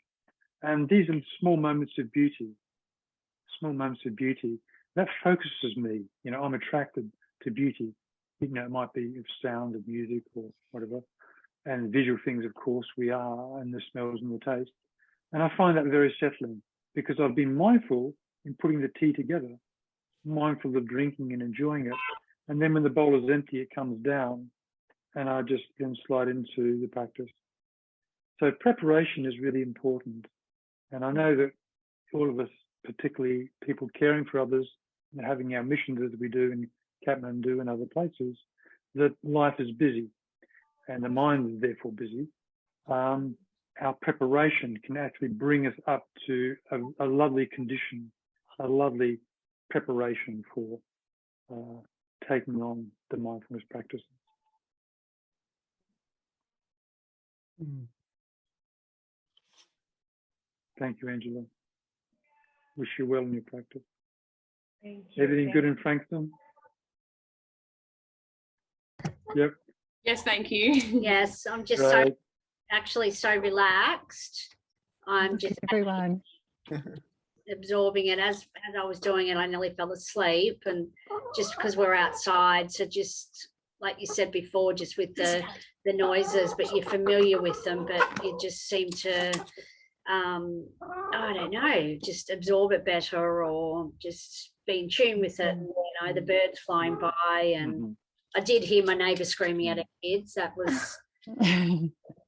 And these are small moments of beauty, that focuses me. You know, I'm attracted to beauty. You know, it might be sound of music or whatever. And visual things, of course, we are, and the smells and the taste. And I find that very settling because I've been mindful in putting the tea together, mindful of drinking and enjoying it. And then when the bowl is empty, it comes down and I just then slide into the practice. So preparation is really important. And I know that all of us, particularly people caring for others and having our missions as we do in Kathmandu and other places, that life is busy and the mind is therefore busy. Our preparation can actually bring us up to a lovely condition, a lovely preparation for taking on the mindfulness practices. Thank you, Angela. Wish you well in your practice. Thank you. Everything good in Frankston? Yep. Yes, thank you. Yes, I'm just actually so relaxed. I'm just everyone absorbing it. As I was doing it, I nearly fell asleep, and just because we're outside, so just like you said before, just with the noises, but you're familiar with them, but you just seem to I don't know, just absorb it better or just be in tune with it. You know, the birds flying by, and I did hear my neighbour screaming at her kids. That was,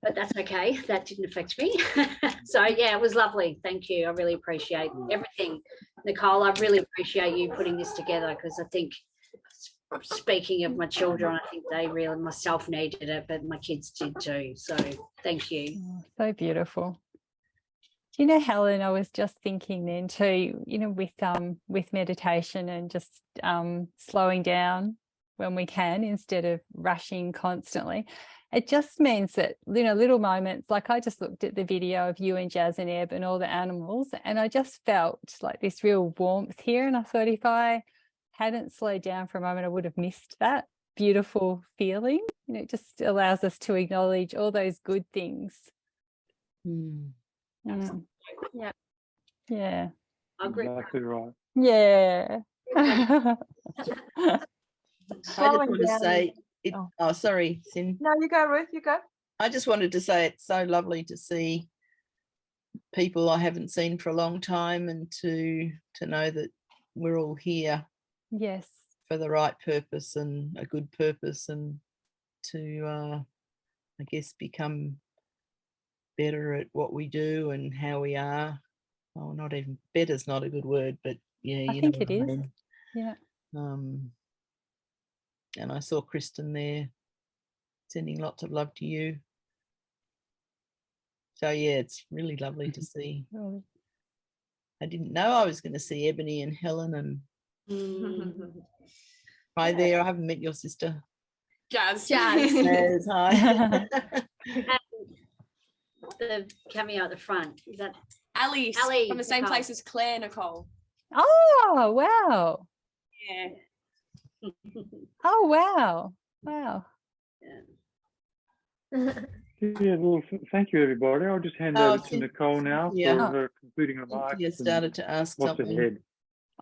but that's okay. That didn't affect me. So yeah, it was lovely. Thank you. I really appreciate everything, Nicole. I really appreciate you putting this together because I think, speaking of my children, I think they really, myself needed it, but my kids did too. So thank you. Oh, so beautiful. You know, Helen, I was just thinking then too, you know, with meditation and just slowing down when we can instead of rushing constantly. It just means that, you know, little moments, like I just looked at the video of you and Jazz and Eb and all the animals, and I just felt like this real warmth here. And I thought if I hadn't slowed down for a moment, I would have missed that beautiful feeling. You know, it just allows us to acknowledge all those good things. Yeah. Yeah. I agree. Exactly right. Yeah. I just want to say, sorry, Sin. No, you go, Ruth, you go. I just wanted to say it's so lovely to see people I haven't seen for a long time and to know that we're all here. Yes. for the right purpose and a good purpose, and to I guess become better at what we do and how we are. Oh, not even better is not a good word, but yeah, I you think know it what I is. mean. Yeah. And I saw Kristen there, sending lots of love to you. So yeah, it's really lovely to see. I didn't know I was going to see Ebony and Helen, and hi there. I haven't met your sister. Jazz. Jazz, hi. The cameo at the front, is that Alice Ali from the same Nicole. place as Claire Nicole. Oh, wow. Yeah. Oh, wow. Wow. Yeah, well, thank you, everybody. I'll just hand over to Nicole now for her concluding remarks. Cynthia started to ask what's something. ahead.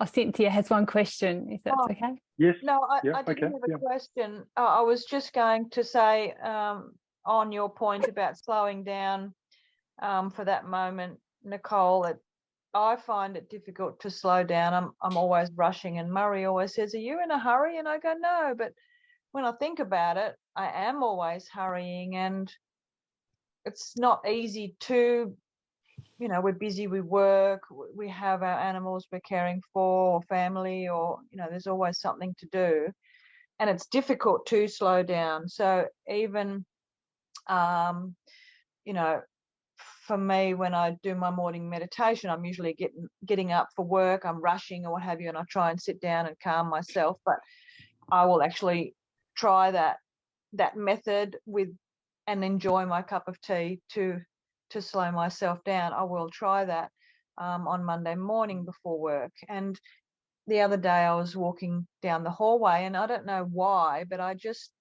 Oh, Cynthia has one question, if that's okay. Yes. No, I Yeah, didn't okay, have a question. I was just going to say on your point about slowing down for that moment, Nicole, I find it difficult to slow down. I'm always rushing, and Murray always says, "Are you in a hurry?" And I go, "No," but when I think about it, I am always hurrying, and it's not easy to, we're busy with work, we have our animals we're caring for, or family, or, there's always something to do. And it's difficult to slow down. So even, for me, when I do my morning meditation, I'm usually getting up for work, I'm rushing or what have you, and I try and sit down and calm myself. But I will actually try that method and enjoy my cup of tea to slow myself down. I will try that on Monday morning before work. And the other day I was walking down the hallway, and I don't know why, but I just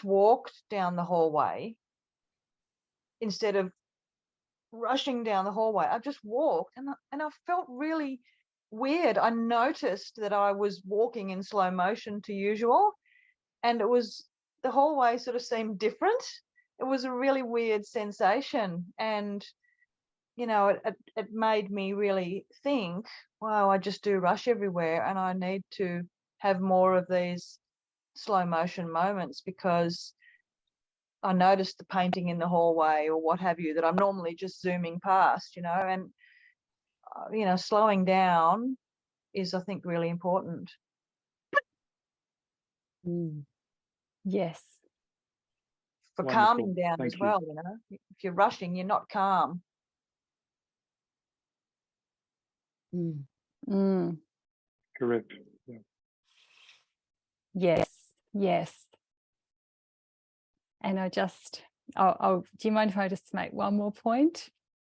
walked down the hallway instead of rushing down the hallway. I just walked, and I felt really weird. I noticed that I was walking in slow motion to usual, and the hallway sort of seemed different. It was a really weird sensation, and it made me really think, wow, I just do rush everywhere, and I need to have more of these slow motion moments, because I noticed the painting in the hallway or what have you that I'm normally just zooming past, and slowing down is, I think, really important. Yes. For Wonderful. calming down Thank as you. well, if you're rushing, you're not calm. Correct. Yeah. Yes. And do you mind if I just make one more point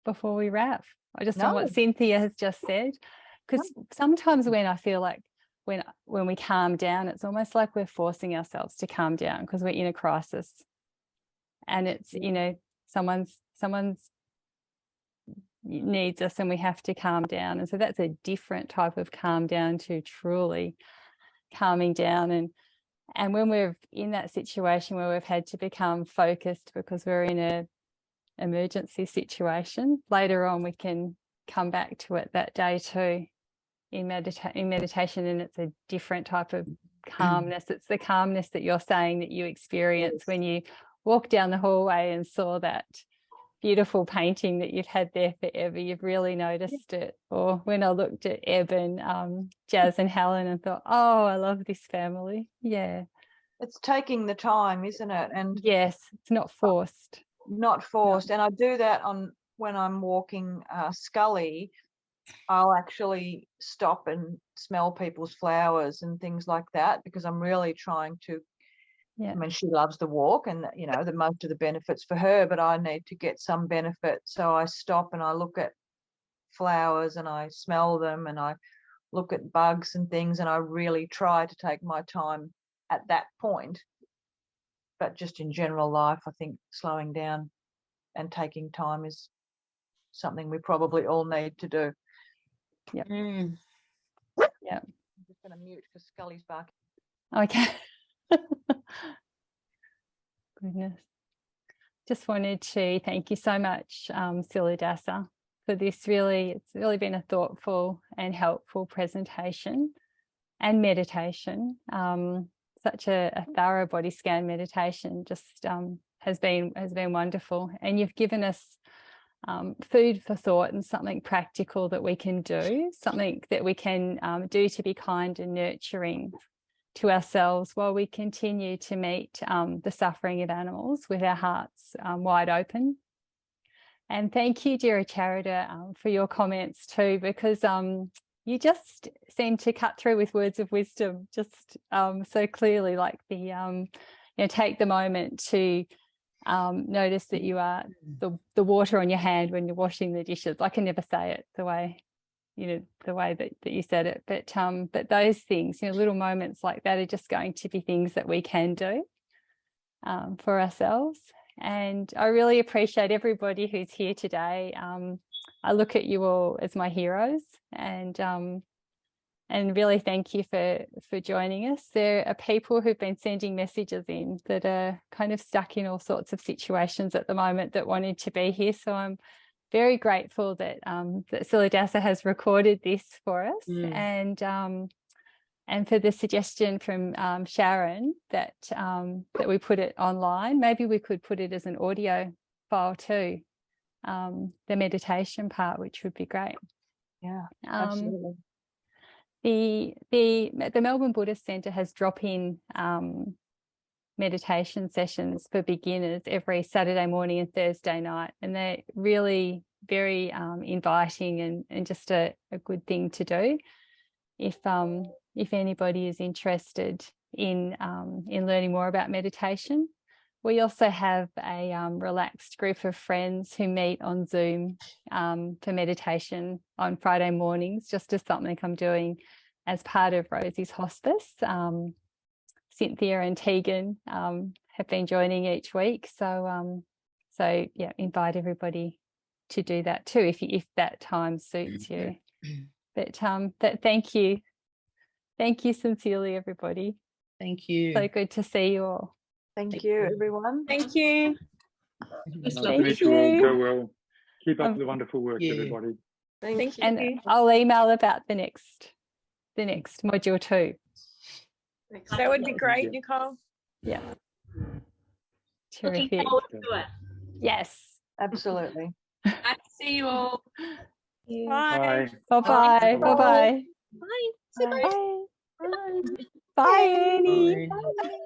before we wrap? I just on what Cynthia has just said, because sometimes when I feel like when we calm down, it's almost like we're forcing ourselves to calm down because we're in a crisis, and it's someone's needs us and we have to calm down. And so that's a different type of calm down to truly calming down. And when we're in that situation where we've had to become focused because we're in an emergency situation, later on we can come back to it that day too in meditation, and it's a different type of calmness. It's the calmness that you're saying that you experience when you walked down the hallway and saw that beautiful painting that you've had there forever. You've really noticed it. Or when I looked at Eb and Jazz and Helen and thought, oh, I love this family. Yeah. It's taking the time, isn't it? And yes, it's not forced. Not forced. And I do that when I'm walking Scully. I'll actually stop and smell people's flowers and things like that, because I'm really trying to. I mean, she loves the walk, and the most of the benefits for her, but I need to get some benefit. So I stop and I look at flowers and I smell them and I look at bugs and things, and I really try to take my time at that point. But just in general life, I think slowing down and taking time is something we probably all need to do. Yeah. Yeah. I'm just going to mute because Scully's barking. Okay. Goodness. Just wanted to thank you so much, Siladasa, for this. It's really been a thoughtful and helpful presentation. and meditation. Such a thorough body scan meditation just has been wonderful, and you've given us food for thought and something practical that we can do, something that we can do to be kind and nurturing to ourselves while we continue to meet the suffering of animals with our hearts wide open. And thank you, dear Charita, for your comments too, because you just seem to cut through with words of wisdom just so clearly, like the, you know, take the moment to notice that you are the water on your hand when you're washing the dishes. I can never say it the way, you know, the way that you said it, but those things, you know, little moments like that are just going to be things that we can do for ourselves. And I really appreciate everybody who's here today. I look at you all as my heroes, and really thank you for joining us. There are people who've been sending messages in that are kind of stuck in all sorts of situations at the moment that wanted to be here. So I'm very grateful that that Siladasa has recorded this for us, and for the suggestion from Sharon that that we put it online. Maybe we could put it as an audio file too, the meditation part, which would be great. Yeah, absolutely. The Melbourne Buddhist Centre has drop-in meditation sessions for beginners every Saturday morning and Thursday night, and they're really very inviting and just a good thing to do if anybody is interested in learning more about meditation. We also have a relaxed group of friends who meet on Zoom for meditation on Friday mornings, just as something I'm doing as part of Rosie's hospice. Cynthia and Tegan have been joining each week. So yeah, invite everybody to do that too if that time suits you. But thank you. Thank you sincerely, everybody. Thank you. So good to see you all. Thank you, everyone. Thank you. Thank you all. Go well. Keep up the wonderful work, everybody. Thank you. And I'll email about the next module too. That would be great, Nicole. Yeah. Looking Terrific. forward to it. Yes. Absolutely. Nice to see you all. Bye. Bye-bye. Bye-bye. Bye. Bye. Bye, Annie. Bye. Bye.